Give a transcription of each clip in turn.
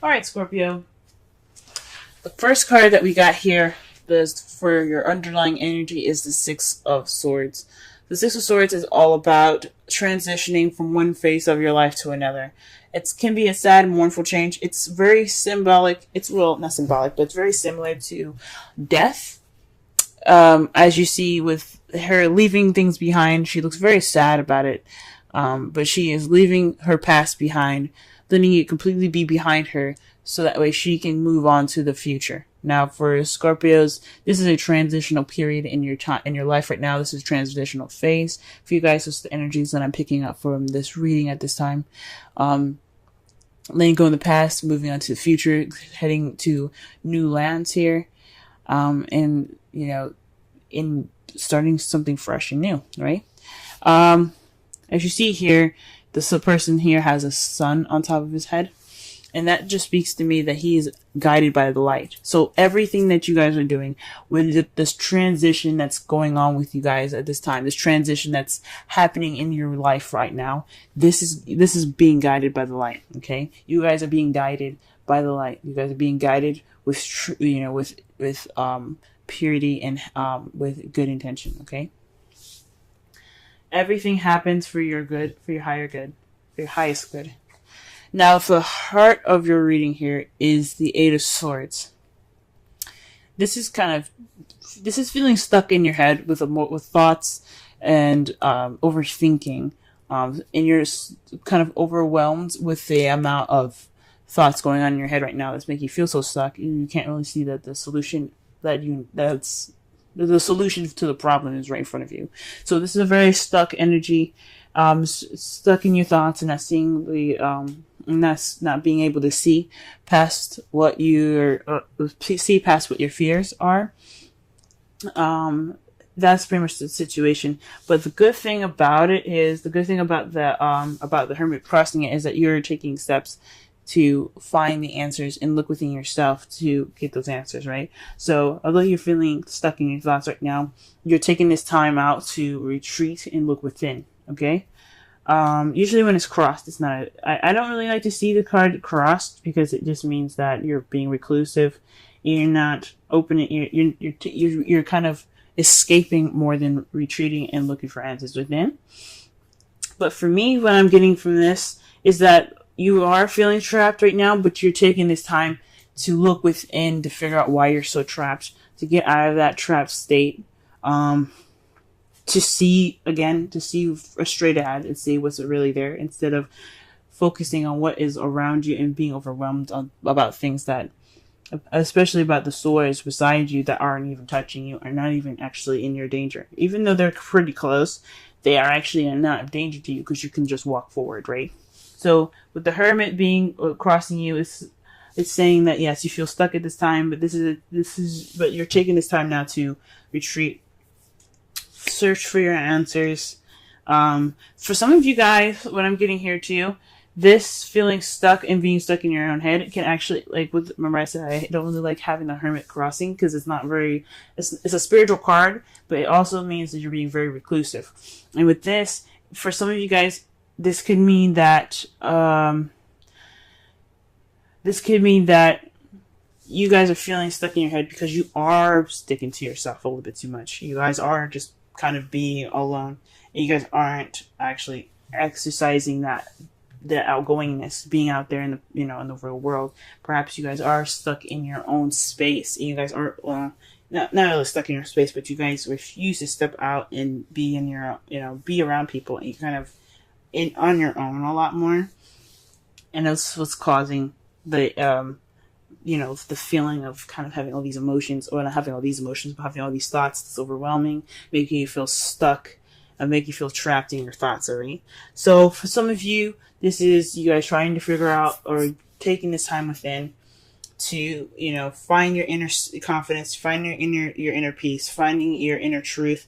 Alright, Scorpio. The first card that we got here for your underlying energy is the Six of Swords. The Six of Swords is all about transitioning from one phase of your life to another. It can be a sad, mournful change. It's very symbolic. It's, well, not symbolic, but it's very similar to death. As you see with her leaving things behind, she looks very sad about it. But she is leaving her past behind, letting it completely be behind her, so that way she can move on to the future. Now, for Scorpios, this is a transitional period in your time, in your life right now. This is a transitional phase for you guys. It's the energies that I'm picking up from this reading at this time. Letting go in the past, moving on to the future, heading to new lands here, and in starting something fresh and new, right? As you see here, this person here has a sun on top of his head. And that just speaks to me that he is guided by the light. So everything that you guys are doing, with this transition that's going on with you guys at this time, this transition that's happening in your life right now, this is being guided by the light. Okay, you guys are being guided by the light. You guys are being guided with purity and with good intention. Okay, everything happens for your good, for your higher good, for your highest good. Now, the heart of your reading here is the Eight of Swords. This is feeling stuck in your head with thoughts and overthinking, and you're kind of overwhelmed with the amount of thoughts going on in your head right now that's making you feel so stuck. You can't really see that the solution the solution to the problem is right in front of you. So this is a very stuck energy, stuck in your thoughts and not seeing the not being able to see past what see past what your fears are. That's pretty much the situation. But the good thing about it is, the good thing about the Hermit crossing it is that you're taking steps to find the answers and look within yourself to get those answers, right? So although you're feeling stuck in your thoughts right now, you're taking this time out to retreat and look within, okay? Usually when it's crossed, it's not, I don't really like to see the card crossed because it just means that you're being reclusive. You're not opening, you're kind of escaping more than retreating and looking for answers within. But for me, what I'm getting from this is that you are feeling trapped right now, but you're taking this time to look within to figure out why you're so trapped, to get out of that trapped state, to see straight ahead and see what's really there, instead of focusing on what is around you and being overwhelmed about things that, especially about the swords beside you that aren't even touching you, are not even actually in your danger. Even though they're pretty close, they are actually not of danger to you because you can just walk forward, right? So with the Hermit being crossing you, it's saying that yes, you feel stuck at this time, but but you're taking this time now to retreat, search for your answers. For some of you guys, what I'm getting here too, this feeling stuck and being stuck in your own head can actually, remember I said I don't really like having the Hermit crossing because it's not very, it's a spiritual card, but it also means that you're being very reclusive. And with this, for some of you guys, this could mean that you guys are feeling stuck in your head because you are sticking to yourself a little bit too much. You guys are just kind of being alone. And you guys aren't actually exercising the outgoingness, being out there in the in the real world. Perhaps you guys are stuck in your own space. And you guys are not really stuck in your space, but you guys refuse to step out and be in your be around people, and you kind of on your own a lot more, and that's what's causing the the feeling of kind of having all these emotions, or not having all these emotions, but having all these thoughts that's overwhelming, making you feel stuck and make you feel trapped in your thoughts already. So for some of you, this is you guys trying to figure out, or taking this time within to find your inner confidence, find your inner peace, finding your inner truth,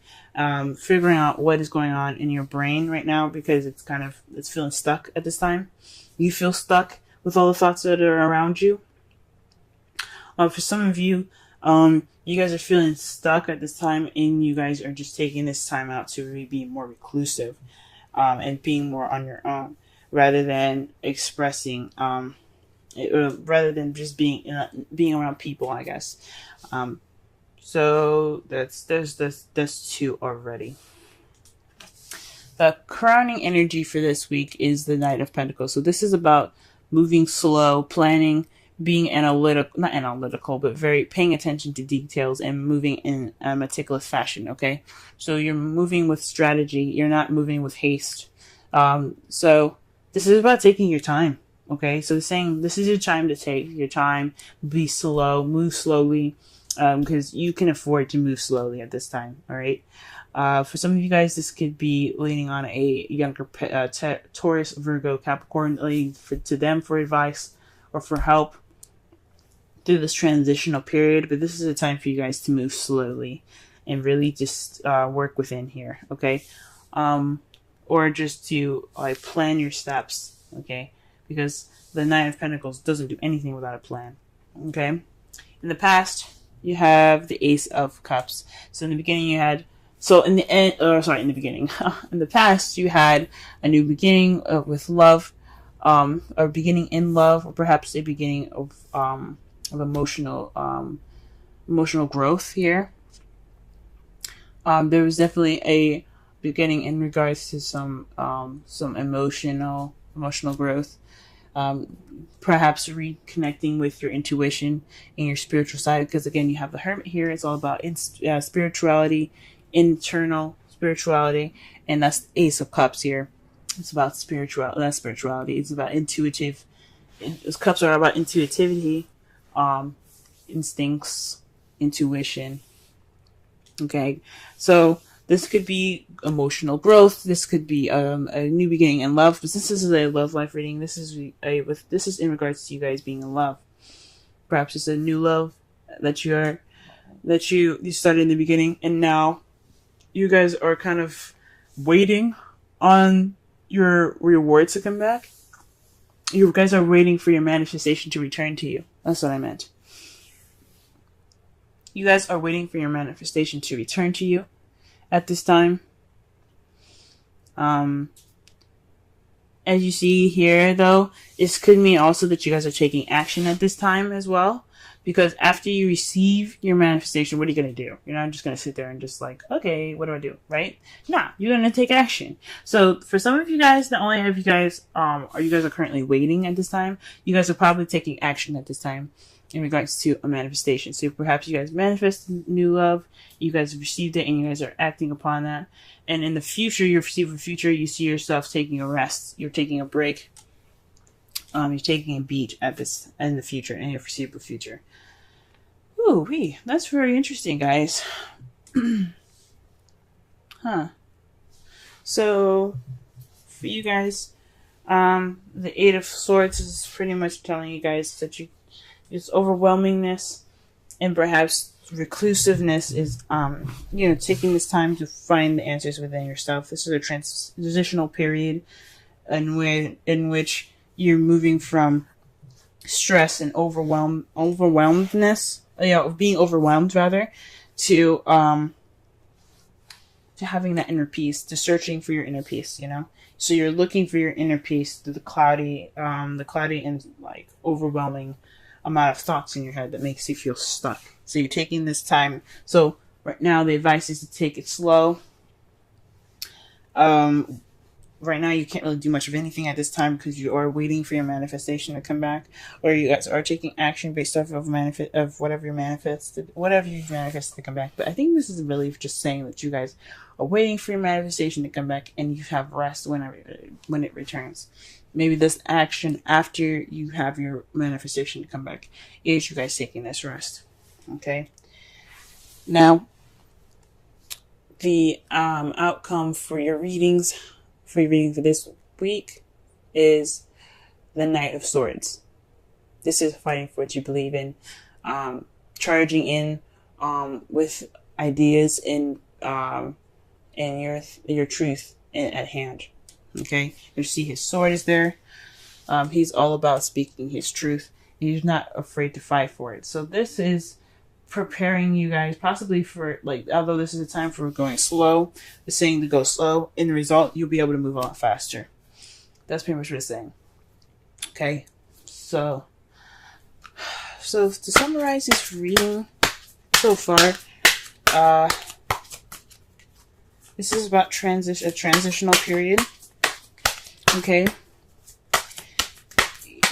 figuring out what is going on in your brain right now, because it's feeling stuck at this time. You feel stuck with all the thoughts that are around you. For some of you, you guys are feeling stuck at this time, and you guys are just taking this time out to really be more reclusive, and being more on your own, rather than expressing rather than just being around people, I guess. So that's two already. The crowning energy for this week is the Knight of Pentacles. So this is about moving slow, planning, being not analytical, but very paying attention to details and moving in a meticulous fashion, okay? So you're moving with strategy. You're not moving with haste. So this is about taking your time, okay? So saying this is your time to take your time, be slow, move slowly, because you can afford to move slowly at this time, all right? For some of you guys, this could be leaning on a younger Taurus, Virgo, Capricorn, leaning to them for advice or for help through this transitional period. But this is a time for you guys to move slowly and really just work within here, okay? Or just to plan your steps, okay? Because the Nine of Pentacles doesn't do anything without a plan, okay? In the past, you have the Ace of Cups. So in the beginning, you had in the past, you had a new beginning with love, or beginning in love, or perhaps a beginning of emotional growth here. There was definitely a beginning in regards to some emotional growth. Perhaps reconnecting with your intuition and your spiritual side, because again, you have the Hermit here. It's all about spirituality, internal spirituality, and that's the Ace of Cups here. It's about spirituality. It's about intuitive. Those cups are about intuitivity, instincts, intuition. Okay, so this could be emotional growth. This could be a new beginning in love. But this is a love life reading. This is in regards to you guys being in love. Perhaps it's a new love that you started in the beginning, and now you guys are kind of waiting on your rewards to come back. You guys are waiting for your manifestation to return to you. That's what I meant. You guys are waiting for your manifestation to return to you at this time. As you see here, though, this could mean also that you guys are taking action at this time as well. Because after you receive your manifestation, what are you going to do? You're not just going to sit there and just okay, what do I do? Right? Nah, you're going to take action. So for some of you guys, not only have you guys, you guys are currently waiting at this time, you guys are probably taking action at this time in regards to a manifestation. So perhaps you guys manifested new love, you guys have received it, and you guys are acting upon that. And in the future, you see yourself taking a rest. You're taking a break. You're taking a beat in the future, in your foreseeable future. Ooh, that's very interesting, guys. Huh. So, for you guys, the Eight of Swords is pretty much telling you guys that it's overwhelmingness and perhaps reclusiveness is, taking this time to find the answers within yourself. This is a transitional period in which you're moving from stress and overwhelmedness, being overwhelmed rather, to having that inner peace, to searching for your inner peace, So you're looking for your inner peace through the cloudy and overwhelming amount of thoughts in your head that makes you feel stuck. So you're taking this time. So right now the advice is to take it slow. Right now you can't really do much of anything at this time because you are waiting for your manifestation to come back, or you guys are taking action based off of whatever you manifested to come back. But I think this is really just saying that you guys are waiting for your manifestation to come back, and you have rest when it returns. Maybe this action after you have your manifestation to come back is you guys taking this rest. Okay. Now, the outcome for your reading for this week is the Knight of Swords. This is fighting for what you believe in, charging in with ideas and your truth at hand. Okay, you see his sword is there. He's all about speaking his truth. He's not afraid to fight for it. So this is preparing you guys possibly for, although this is a time for going slow, it's saying to go slow. In the result, you'll be able to move a lot faster. That's pretty much what it's saying. Okay, so So to summarize this reading so far, this is about a transitional period. Okay.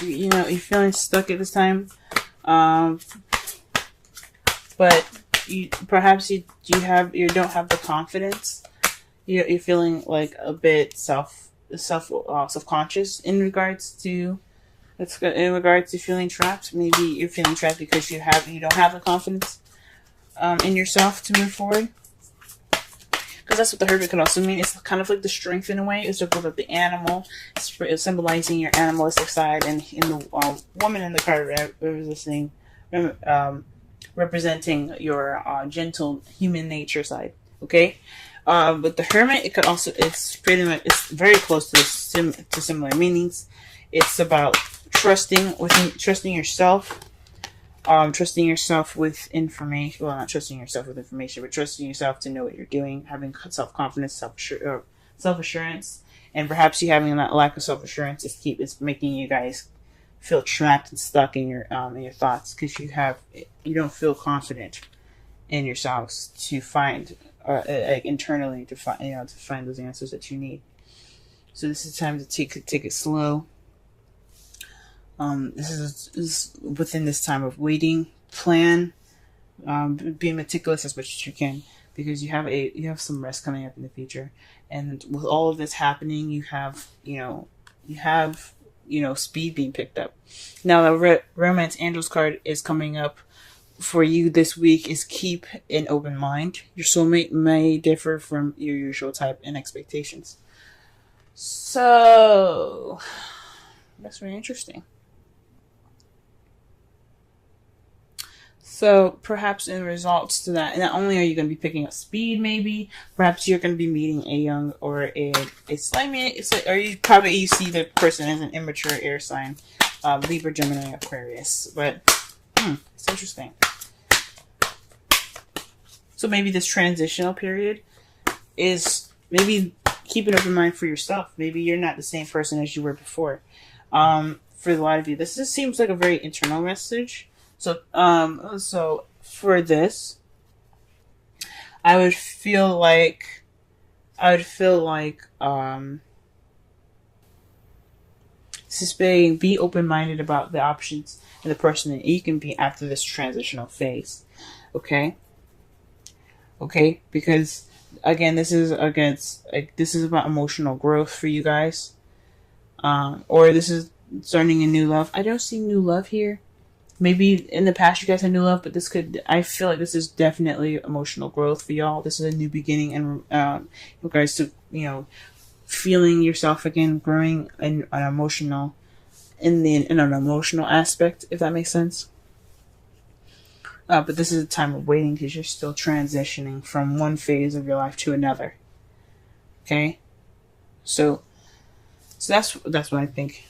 You know, you're feeling stuck at this time. But you don't have the confidence. You're feeling like a bit self-conscious in regards to feeling trapped. Maybe you're feeling trapped because you don't have the confidence in yourself to move forward. Because that's what the Hermit could also mean. It's kind of like the strength in a way. It's about the animal. It's symbolizing your animalistic side, and in the woman in the card representing your gentle human nature side. Okay. But the Hermit, it's very close to similar meanings. It's about trusting yourself, trusting yourself with information. Well, not trusting yourself with information, but trusting yourself to know what you're doing, having self-confidence, self-assurance, and perhaps you having that lack of self-assurance is making you guys feel trapped and stuck in your thoughts, because you don't feel confident in yourselves to find internally to find those answers that you need. So this is time to take it slow. This is within this time of waiting, plan, be meticulous as much as you can, because you have some rest coming up in the future, and with all of this happening, you have speed being picked up. Now the Romance Angels card is coming up for you this week. Is keep an open mind. Your soulmate may differ from your usual type and expectations. So that's very interesting. So perhaps in results to that, not only are you going to be picking up speed, maybe perhaps you're going to be meeting a young or you see the person as an immature air sign, Libra, Gemini, Aquarius. But it's interesting. So maybe this transitional period is maybe keep an open mind for yourself. Maybe you're not the same person as you were before. For a lot of you, this just seems like a very internal message. So for this, I would feel like be open-minded about the options and the person that you can be after this transitional phase. Okay, because again, this is about emotional growth for you guys, or this is starting a new love. I don't see new love here. Maybe in the past you guys had new love, but I feel like this is definitely emotional growth for y'all. This is a new beginning, and you guys to feeling yourself again, growing in an emotional aspect, if that makes sense. But this is a time of waiting, because you're still transitioning from one phase of your life to another. Okay, so that's what I think.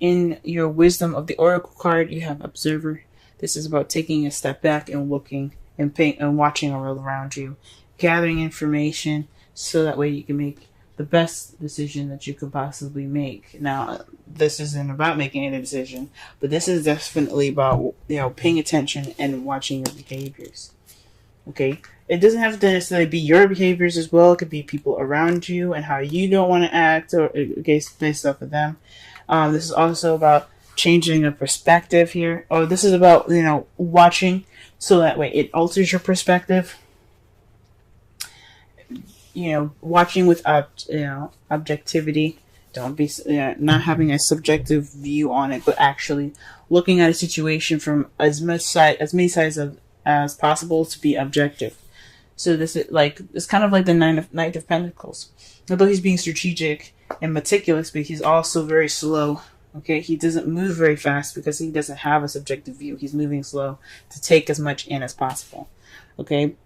In your Wisdom of the Oracle card, you have Observer. This is about taking a step back and looking and watching the world around you, gathering information, so that way you can make the best decision that you could possibly make. Now, this isn't about making any decision, but this is definitely about paying attention and watching your behaviors. Okay, it doesn't have to necessarily be your behaviors as well. It could be people around you and how you don't want to act, or based off of them. This is also about changing a perspective here. Oh, this is about, watching, so that way it alters your perspective. Watching with, objectivity. Don't be, not having a subjective view on it, but actually looking at a situation from as many sides as possible to be objective. So this is it's kind of like the Knight of Pentacles. Although he's being strategic and meticulous, but he's also very slow. Okay, he doesn't move very fast because he doesn't have a subjective view. He's moving slow to take as much in as possible. Okay.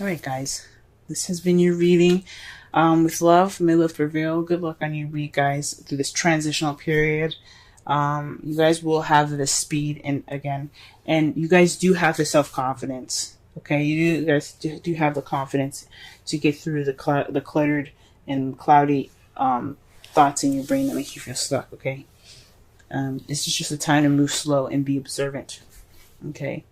All right, guys. This has been your reading. With love, may love prevail. Good luck on your week, guys, through this transitional period. You guys will have the speed and you guys do have the self-confidence. Okay, you guys do have the confidence to get through the cluttered and cloudy thoughts in your brain that make you feel stuck. Okay, This is just a time to move slow and be observant. Okay.